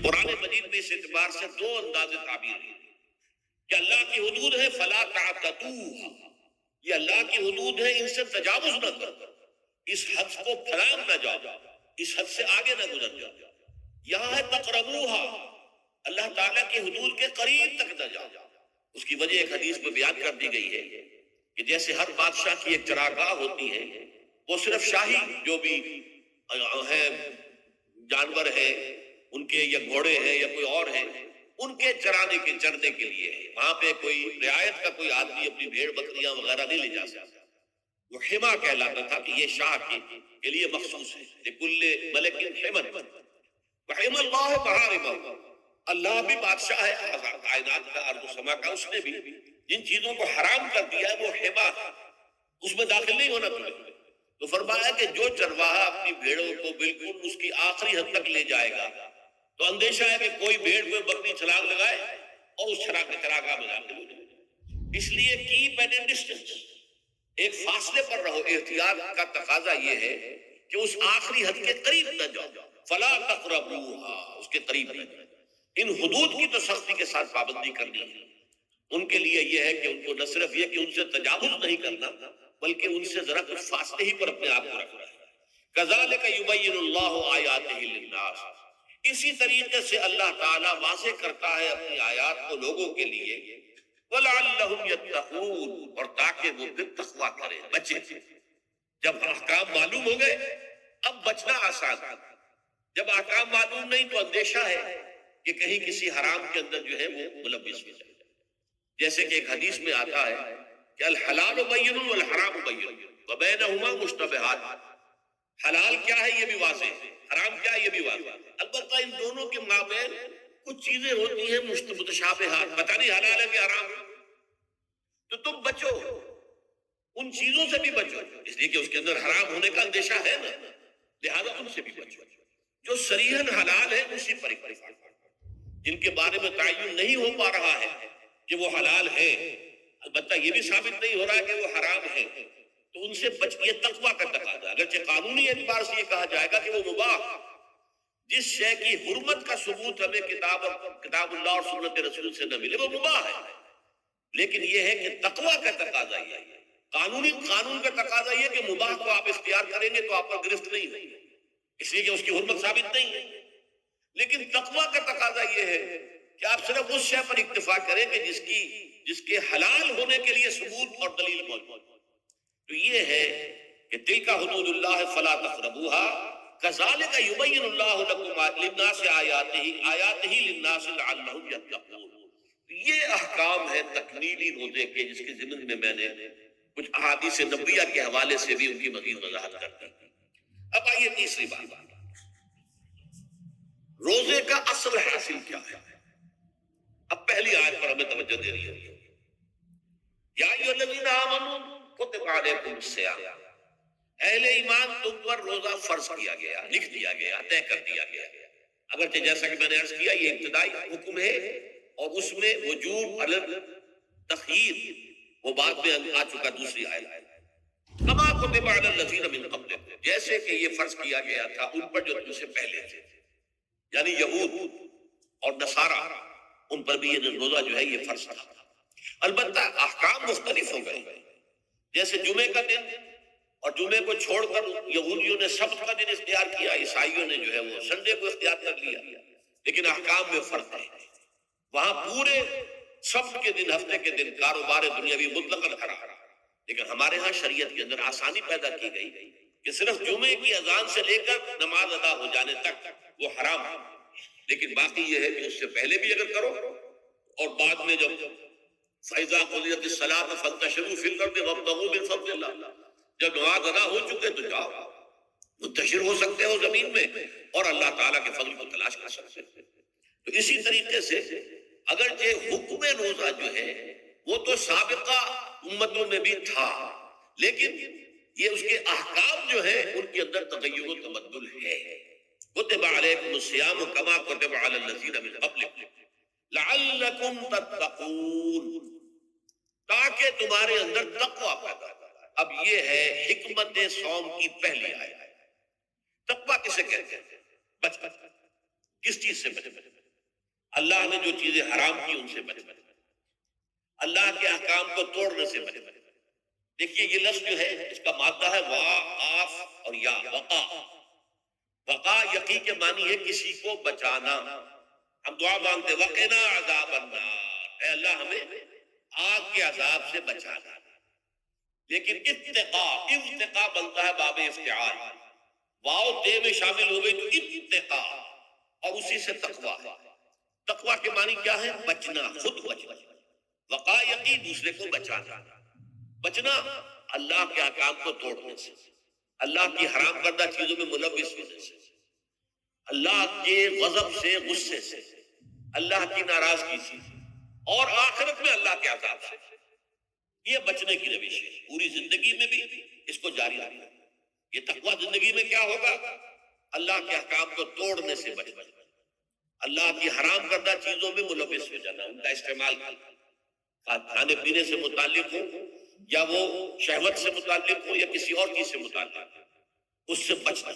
قرآن مجید میں اس اعتبار سے دو انداز تعبیر ہے کہ اللہ کی حدود ہے فلا تعتدوها، یہ اللہ کی حدود ہے، ان سے تجاوز نہ کرو، اس حد کو پھلانگ نہ جاؤ، اس حد سے آگے نہ گزر جاؤ۔ یہاں ہے تقربوها، اللہ تعالیٰ کی حدود کے قریب تک نہ جاؤ۔ اس کی وجہ ایک حدیث میں بیان کر دی گئی ہے کہ جیسے ہر بادشاہ کی ایک چراگاہ ہوتی ہے، وہ صرف شاہی جو بھی ہے جانور ہیں ان کے، یا گھوڑے ہیں یا کوئی اور ہیں، ان کے چرانے کے چرنے کے لیے ہے، وہاں پہ کوئی رعایت کا کوئی آدمی اپنی بھیڑ بکریاں وغیرہ نہیں لے جا سکتا۔ وہ حما کہلاتا تھا کہ یہ شاہ کے لیے مخصوص ہے، لکل ملک حما وحم اللہ محارمہ، اللہ بھی بادشاہ ہے کائنات کا، ارض و سما کا، اس نے بھی جن چیزوں کو حرام کر دیا ہے وہ حما ہے، اس میں داخل نہیں ہونا تمہیں۔ تو فرمایا کہ جو چرواہا اپنی بھیڑوں کو بالکل اس کی آخری حد تک لے جائے گا تو اندیشہ ہے کہ کوئی بھیڑ کوئی بکری چھلانگ لگائے اور اس چراگاہ میں داخل ہو جائے۔ اس لیے کیپ ایٹ اے ڈسٹینس، ایک فاصلے پر رہو۔ احتیاط کا تقاضا یہ ہے کہ اس آخری حد کے قریب نہ جاؤ، فلا تقربوها، اس کے قریب نہ جاؤ۔ ان حدود کی تو سختی کے ساتھ پابندی کرنی ہے۔ ان کے لیے یہ ہے کہ ان کو نہ صرف یہ کہ ان سے تجاوز نہیں کرنا، بلکہ ان سے ذرا کچھ فاصلے ہی پر اپنے آپ کو رکھنا ہے۔ کذالک یبین اللہ آیاتہ للناس، اسی طریقے سے اللہ تعالیٰ واضح کرتا ہے اپنی آیات کو لوگوں کے لیے، وَلَعَلَّهُمْ يَتَّقُونَ، اور تاکہ وہ پھر تقویٰ کریں، بچیں۔ جب احکام معلوم ہو گئے اب بچنا آسان ہے، جب احکام معلوم نہیں تو اندیشہ ہے کہ کہیں کسی حرام کے اندر جو ہے وہ ملوث ہو جائے۔ جیسے کہ ایک حدیث میں آتا ہے کہ الحلال بین والحرام بین وبینہما مشتبہات، حلال کیا ہے یہ بھی واضح ہے، حرام کیا ہے یہ بھی واضح ہے، البتہ ان دونوں کے مابین کچھ چیزیں ہوتی ہیں متشابہات، پتہ نہیں حلال ہے کہ حرام ہے، تو تم بچو، ان چیزوں سے بھی بچو، اس لیے کہ اس کے اندر حرام ہونے کا اندیشہ ہے نا، لہذا ان سے بھی بچو۔ جو صریحاً حلال ہے اسی پر اکتفا کرو، جن کے بارے میں تعین نہیں ہو پا رہا ہے کہ وہ حلال ہے، البتہ یہ بھی ثابت نہیں ہو رہا کہ وہ حرام ہے، تو ان سے بچ، یہ تقویٰ کا تقاضا ہے۔ اگرچہ قانونی اعتبار سے یہ کہا جائے گا کہ وہ مباح، جس شے کی حرمت کا ثبوت ہمیں کتاب اللہ اور سنت رسول سے نہ ملے وہ مباح ہے، لیکن یہ ہے کہ تقویٰ کا تقاضا یہ ہے، قانون کا تقاضا یہ کہ مباح کو آپ اختیار کریں گے تو آپ پر گرفت نہیں ہوگی، اس لیے کہ اس کی حرمت ثابت نہیں ہے، لیکن تقویٰ کا تقاضا یہ ہے کہ آپ صرف اس شے پر اکتفا کریں کہ جس کے حلال ہونے کے لیے ثبوت اور دلیل موجود۔ تو یہ ہے کہ تلک حدود اللہ فلا تقربوها کذالک یبین اللہ لکم للناس آیاتہ للناس لعلہم یتقون۔ یہ احکام ہے تکمیلی روزے کے، جس کے ضمن میں میں نے کچھ احادیث نبویہ کے حوالے سے بھی ان کی مزید وضاحت کر دی۔ اب آئیے تیسری بات، روزے کا اصل حاصل کیا ہے؟ اب پہلی آیت پر ہمیں توجہ دے رہی ہے، یا ایھا الذین آمنوا کتب علیکم الصیام، اہل ایمان تم پر روزہ فرض کیا گیا، لکھ دیا گیا، طے کر دیا گیا۔ اگرچہ جیسا کہ میں نے عرض کیا یہ ابتدائی حکم ہے اور اس میں وجوب علی التخییر وہ بعد میں آ چکا دوسری آیت، کما کتب علی الذین من قبلکم، جیسے کہ یہ فرض کیا گیا تھا ان پر جو تم سے پہلے تھے، یعنی یہود اور نصارہ، ان پر بھی یہ روزہ جو ہے یہ فرض تھا۔ البتہ احکام مختلف ہو گئے، جیسے جمعے کا دن، اور جمعے کو چھوڑ کر یہودیوں نے سبت کا دن اختیار کیا، عیسائیوں نے جو ہے وہ سنڈے کو اختیار کر لیا، لیکن احکام میں فرق ہے۔ وہاں پورے سبت کے دن، ہفتے کے دن کاروبار دنیاوی مطلقاً حرام، لیکن ہمارے ہاں شریعت کے اندر آسانی پیدا کی گئی کہ صرف جمعے کی اذان سے لے کر نماز ادا ہو جانے تک وہ حرام ہے، لیکن باقی یہ ہے کہ اس سے پہلے بھی اگر کرو اور بعد میں جب فَإِذَا قُضِيَتِ الصَّلَاةُ فَانتَشِرُوا فِي الْأَرْضِ وَابْتَغُوا مِن فَضْلِ اللَّهِ، جب نماز ادا ہو چکے تو جاؤ، منتشر ہو سکتے ہو زمین میں اور اللہ تعالیٰ کے فضل کو تلاش کر سکتے ہو۔ تو اسی طریقے سے اگرچہ حکم روزہ جو ہے وہ تو سابقہ امتوں میں بھی تھا، لیکن یہ اس کے احکام جو ہے ان کے اندر تغیر و تبدل ہے۔ کتب علیکم الصیام کما کتب علی الذین من قبلکم لعلکم تتقون، تاکہ تمہارے اندر تقوی پیدا ہو۔ اب یہ ہے حکمت صوم کی پہلی آیت۔ تقوی کسے کہتے ہیں؟ بچنا، کس چیز سے بچنا؟ اللہ نے جو چیزیں حرام کی ان سے بچ، اللہ کے احکام کو توڑنے سے بچ۔ دیکھیے یہ لفظ جو ہے اس کا مادہ ہے وا، آف اور یا، وقا۔ وقا یقی کے معنی ہے کسی کو بچانا۔ ہم دعا مانگتے وقنا عذاب النار، اے اللہ ہمیں آگ کے عذاب سے بچانا۔ لیکن اتقا بنتا ہے باب افتعال، واو تے میں شامل ہو گئی تو اتقا، اور اسی سے تقویٰ ہے۔ تقویٰ کے معنی کیا ہے؟ بچنا، خود بچنا۔ وقا یقی دوسرے کو بچانا، بچنا اللہ کے احکام کو توڑنے سے، اللہ کی حرام کردہ چیزوں میں ملوث ہونے سے، اللہ کے غضب سے، غصے سے، اللہ کی ناراضگی سے، اور آخرت میں اللہ کے عذاب سے۔ یہ بچنے کی روش ہے، پوری زندگی میں بھی اس کو جاری رکھنا۔ یہ تقویٰ زندگی میں کیا ہوگا؟ اللہ کے احکام کو توڑنے سے بچنا، اللہ کی حرام کردہ چیزوں میں ملوث ہو جانا، ان کا استعمال کھانے پینے سے متعلق ہو یا وہ شہوت سے متعلق ہو یا کسی اور چیز سے متعلق، اس سے بچنا۔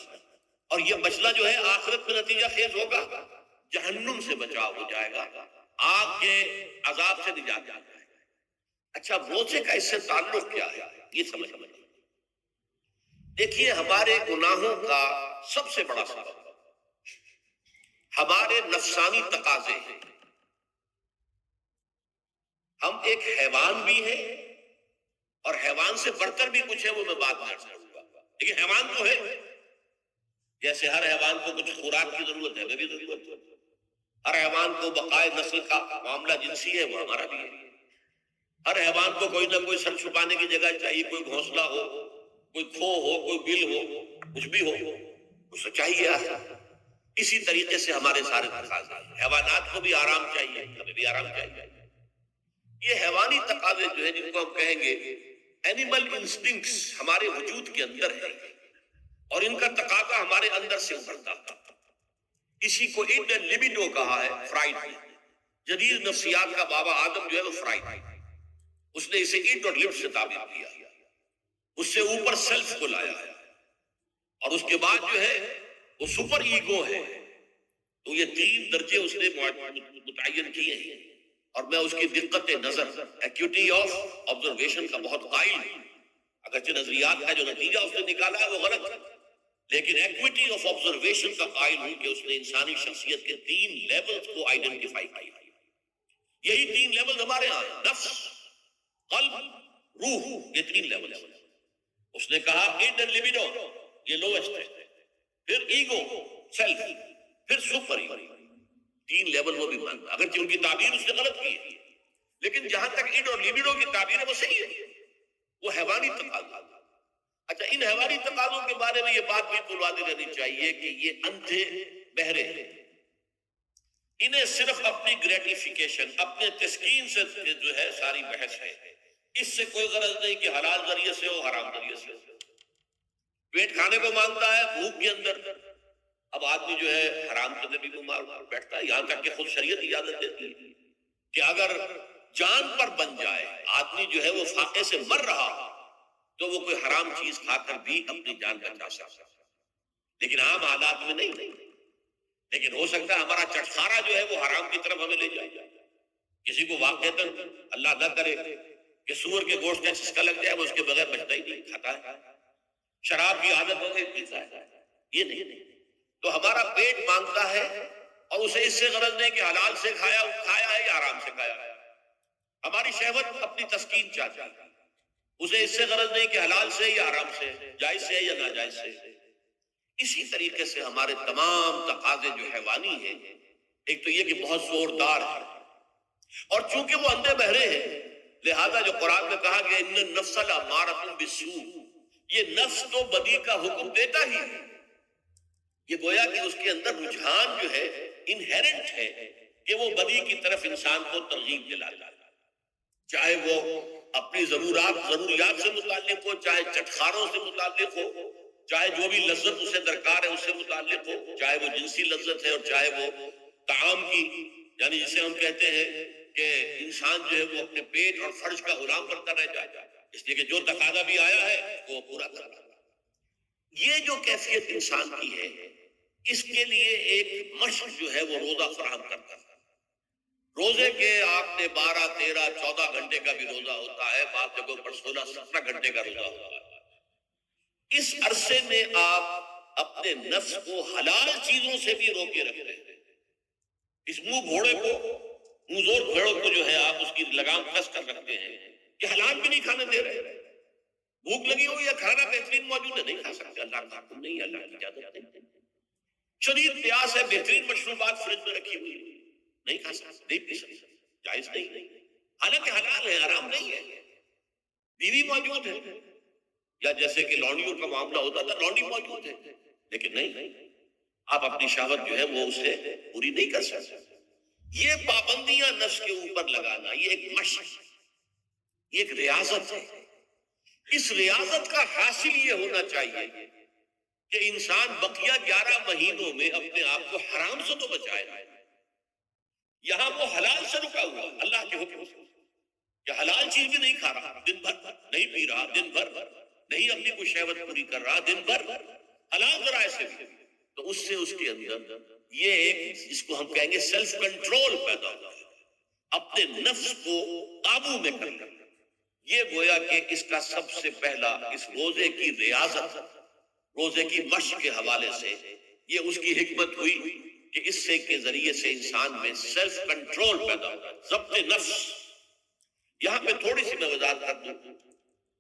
اور یہ بچنا جو ہے آخرت میں نتیجہ خیز ہوگا، جہنم سے بچاؤ ہو جائے گا، آگ کے عذاب سے نجات جائے گا۔ اچھا موزے کا اس سے تعلق کیا ہے یہ سمجھنا۔ دیکھیے ہمارے گناہوں کا سب سے بڑا سبب ہمارے نفسانی تقاضے ہیں۔ ہم ایک حیوان بھی ہیں، اور حیوان سے بڑھ کر بھی کچھ ہے، وہ میں بات نہیں کروں گا، لیکن حیوان تو ہے۔ جیسے ہر حیوان کو کچھ خوراک کی ضرورت ہے، ہمیں بھی ضرورت ہے۔ ہر حیوان کو بقائے نسل کا معاملہ جنسی ہے، وہ ہمارا بھی ہے۔ ہر حیوان کو کوئی نہ کوئی سر چھپانے کی جگہ چاہیے، کوئی گھونسلہ ہو، کوئی کھو ہو، کوئی بل ہو، کچھ بھی ہو، اسے چاہیے۔ اسی طریقے سے ہمارے سارے تقاضے، حیوانات کو بھی آرام چاہیے، ہمیں بھی آرام چاہیے۔ یہ حیوانی تقاضے جو ہے جن کو ہم کہیں گے اینیمل انسٹنکٹس، ہمارے وجود کے اندر ہے، اور ان کا تقاضا ہمارے اندر سے ابھرتا ہے۔ اسی کو اِڈ اینڈ لیبیڈو کہا ہے فرائڈ نے۔ جدید نفسیات کا بابا آدم جو ہے وہ فرائڈ ہے، اس نے اسے اِڈ اور لبڈ سے تعبیر کیا، اس سے اوپر سیلف کو لایا ہے، اور اس کے بعد جو ہے وہ سپر ایگو ہے۔ تو یہ تین درجے اس نے متعین کیے ہیں، اور میں اس کی دقت نظر، ایکیوٹی آف آبزرویشن کا بہت قائل ہوں۔ اگرچہ نظریات کا جو نتیجہ اس نے نکالا ہے وہ غلط ہے، لیکن ایکویٹی آف آبزرویشن کا قائل ہوں کہ اس نے انسانی شخصیت کے تین لیولز کو آئیڈینٹیفائی کیا۔ یہی تین لیول ہمارے ہاں ہیں، نفس، قلب، روح، یہ تین لیول ہیں۔ اس نے کہا اِڈ اینڈ لیبیڈو یہ لوسٹ ہے، پھر ایگو، سیلف، پھر سپر ایگو۔ تین لیول وہ بھی مانتا، اگرچہ ان کی تعبیر اس نے غلط کی ہے، لیکن جہاں تک اِڈ اور لیبیڈو کی تعبیر ہے وہ صحیح ہے، وہ حیوانی تقاضا۔ اچھا ان حیوانی تقاضوں کے بارے میں یہ بات بالکل واضح رہنی چاہیے کہ یہ اندھے بہرے ہیں، انہیں صرف اپنی گریٹیفیکیشن، اپنے تسکین سے جو ہے ساری بحث ہے، اس سے کوئی غرض نہیں کہ حلال ذریعے سے ہو حرام ذریعے سے ہو۔ پیٹ کھانے کو مانگتا ہے بھوک کے اندر، اب آدمی جو ہے حرام سے بھی بیمار بیٹھتا ہے، یہاں تک کہ خود شریعت اجازت دیتی ہے کہ اگر جان پر بن جائے آدمی جو ہے وہ فاقے سے مر رہا تو وہ کوئی حرام چیز کھا کر بھی اپنی جان بچا سکتا ہے، لیکن عام حالات میں نہیں۔ لیکن ہو سکتا ہے ہمارا چٹخارا جو ہے وہ حرام کی طرف ہمیں لے جائے۔ کسی کو واقعتاً اللہ نہ کرے کہ سور کے گوشت کا چسکا لگ جائے، وہ اس کے بغیر بچتا ہی نہیں، کھاتا ہے۔ شراب کی عادت ہو گئی، پیتا ہے، یہ نہیں۔ تو ہمارا پیٹ مانگتا ہے، اور اسے اس سے غرض نہیں کہ حلال سے کھایا ہے یا حرام سے کھایا ہے۔ ہماری شہوت اپنی تسکین چاہتی ہے، اسے اس سے غرض نہیں کہ حلال سے یا حرام سے، جائز سے یا ناجائز سے۔ اسی طریقے سے ہمارے تمام تقاضے جو حیوانی ہیں، ایک تو یہ کہ بہت زوردار ہے، اور چونکہ وہ اندھے بہرے ہیں لہذا جو قرآن میں کہا کہ ان النفس لامارۃ بالسوء، یہ نفس تو بدی کا حکم دیتا ہی ہے۔ یہ گویا کہ اس کے اندر رجحان جو ہے انہیرنٹ ہے کہ وہ بدی کی طرف انسان کو ترغیب دلاتا ہے، چاہے وہ اپنی ضروریات سے متعلق ہو، چاہے چٹخاروں سے متعلق ہو، چاہے جو بھی لذت اسے درکار ہے اس سے متعلق ہو، چاہے وہ جنسی لذت ہے اور چاہے وہ طعام کی، یعنی جسے ہم کہتے ہیں کہ انسان جو ہے وہ اپنے پیٹ اور فرج کا غلام کرتا رہ جائے، اس لیے کہ جو تقاضا بھی آیا ہے وہ پورا کرنا۔ یہ جو کیفیت انسان کی ہے، اس کے لیے ایک مشق جو ہے وہ روزہ فراہم کرتا ہے۔ روزے کے آپ نے 12 13 14 گھنٹے کا بھی روزہ ہوتا ہے، بعض جگہوں پر 16 17 گھنٹے کا روزہ ہوتا ہے۔ اس عرصے میں آپ اپنے نفس کو حلال چیزوں سے بھی روکے رکھ رہے ہیں۔ اس منہ گھوڑے کو، منہ زور گھوڑے کو جو ہے آپ اس کی لگام کس کر رکھتے ہیں کہ حلال بھی نہیں کھانے دے رہے۔ بھوک لگی ہو یا کھانا بہترین موجود ہے، نہیں کھا سکتے، اللہ کا حکم نہیں ہے، اللہ کی اجازت نہیں۔ شدید پیاس ہے، بہترین مشروبات فریج میں رکھی ہوئی ہے، نہیں کھا سکتے، نہیں پی سکتے، جائز نہیں، حالانکہ حلال ہے، حرام نہیں ہے۔ بیوی موجود ہے، یا جیسے کہ لونڈیوں کا معاملہ ہوتا تھا، لونڈی موجود ہے، لیکن نہیں، آپ اپنی شہوت جو ہے وہ اس سے پوری نہیں کر سکتے۔ یہ پابندیاں نفس کے اوپر لگانا، یہ ایک مشق، یہ ایک ریاضت ہے۔ اس ریاضت کا حاصل یہ ہونا چاہیے کہ انسان بقیہ 11 مہینوں میں اپنے آپ کو حرام سے تو بچائے، یہاں وہ حلال سے رکا ہوا اللہ کے حکم سے، کہ حلال چیز بھی نہیں کھا رہا، دن بھر نہیں پی رہا، دن بھر نہیں اپنی کوئی شہوت پوری کر رہا، دن بھر حلال ذرائع سے بھی، تو اس سے اس کے اندر یہ ایک، جس کو ہم کہیں گے سیلف کنٹرول پیدا ہوتا ہے، اپنے نفس کو قابو میں کرنا۔ یہ گویا کہ اس کا سب سے پہلا، اس روزے کی ریاضت، روزے کی مشق کے حوالے سے یہ اس کی حکمت ہوئی کہ اس سے کے ذریعے سے انسان میں سیلف کنٹرول پیدا ہوتا ہے، ضبط نفس۔ یہاں پہ تھوڑی سی میں وضاحت کر دوں،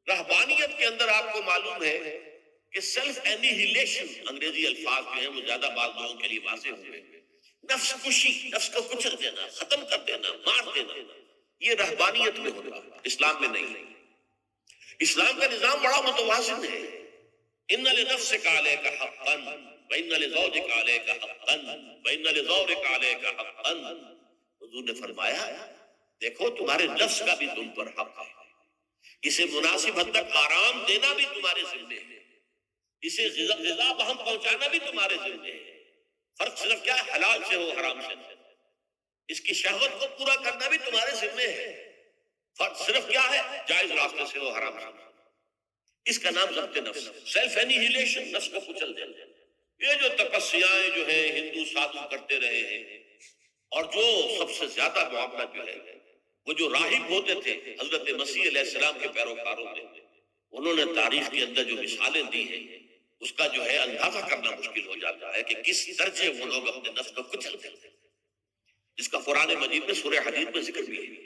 رہبانیت کے اندر آپ کو معلوم ہے کہ سیلف اینیہیلیشن، انگریزی الفاظ جو ہیں وہ زیادہ بعض لوگوں کے لیے واضح ہوئے، نفس کشی، نفس کو کچل دینا، ختم کر دینا، مار دینا، یہ رہبانیت میں ہوتا ہے، اسلام میں نہیں۔ اسلام کا نظام بڑا متوازن ہے۔ ان لنفسک علیک حقا وان لزوجک علیک حقا وان لزورک علیک حقا۔ حضور نے فرمایا دیکھو تمہارے نفس کا بھی تم پر حق ہے، اسے مناسب حد تک آرام دینا بھی تمہارے ذمہ ہے، اسے غذا بہم پہنچانا بھی تمہارے ذمہ ہے۔ فرق صرف کیا ہے، حلال سے ہو حرام سے ہو، اس کی شہوت کو پورا کرنا بھی تمہارے ذمہ ہے۔ فرق صرف کیا ہے، جائز راستے سے ہو حرام سے ہو۔ اس کا نام ضبط نفس، سیلف اینیہیلیشن، نفس کو کچل دینا۔ یہ جو تپسیاں جو ہیں ہندو سادھو کرتے رہے ہیں، اور جو سب سے زیادہ معاملہ جو ہے وہ جو راہب ہوتے تھے حضرت مسیح علیہ السلام کے پیروکاروں میں، انہوں نے تاریخ کے اندر جو مثالیں دی ہیں اس کا جو ہے اندازہ کرنا مشکل ہو جاتا ہے کہ کس درجے وہ لوگ اپنے نفس کو کچلتے تھے، جس کا قرآن مجید میں سورہ حدید میں ذکر بھی ہے۔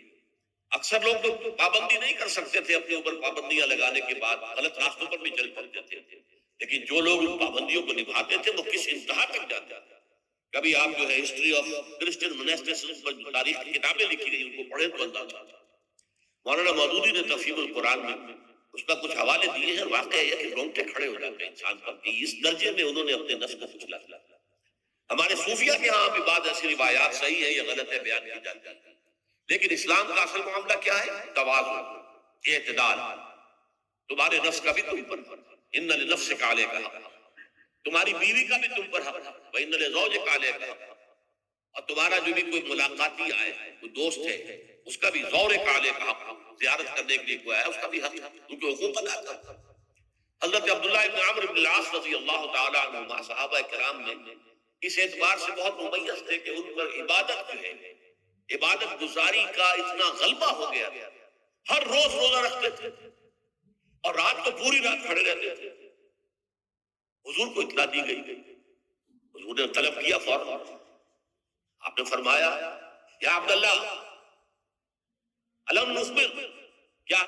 اکثر لوگ تو پابندی نہیں کر سکتے تھے، اپنے اوپر پابندیاں لگانے کے بعد غلط راستوں پر بھی چل پڑتے تھے، لیکن جو لوگ ان پابندیوں کو نبھاتے تھے وہ کس انتہا تک جاتے تھے۔ کبھی آپ جو ہے ہسٹری آف کرسچن موناسٹکس پر جو تاریخ کی کتابیں لکھی گئی ان کو پڑھیں تو اندازہ آتا ہے۔ مولانا مودودی نے تفہیم القرآن میں اس کا کچھ حوالے دیے ہیں، واقعہ یہ کہ رونگٹے کھڑے ہو جاتے ہیں انسان پر کہ اس درجے میں انہوں نے اپنے نفس کو کچلا۔ ہمارے صوفیہ کے ہاں بھی بعض ایسی روایات صحیح ہے یا غلط ہے بیان کی جاتی ہے، لیکن اسلام کا اصل معاملہ کیا ہے، توازن، اعتدال۔ تمہارے نفس کا بھی تم پر حق، ان لنفسک علیک حق، تمہاری بیوی کا بھی تم پر حق، وان لزوجک علیک حق، اور تمہارا جو بھی کوئی ملاقاتی آئے، کوئی دوست ہے، اس کا بھی زورک علیک حق، زیارت کرنے کے لیے کوئی آیا اس کا بھی حق، ان کے حقوق ادا کرتا۔ حضرت عبداللہ ابن عمرو بن العاص رضی اللہ تعالی عنہما صحابہ کرام میں اس اعتبار سے بہت ممیز تھے کہ ان پر عبادت جو ہے، عبادت گزاری کا اتنا غلبہ ہو گیا، ہر روز روزہ رکھتے تھے اور رات کو پوری رات کھڑے رہتے تھے۔ حضور کو اطلاع دی گئی، حضور نے طلب کیا، فوراً آپ نے فرمایا یا عبداللہ الم نخبر، کیا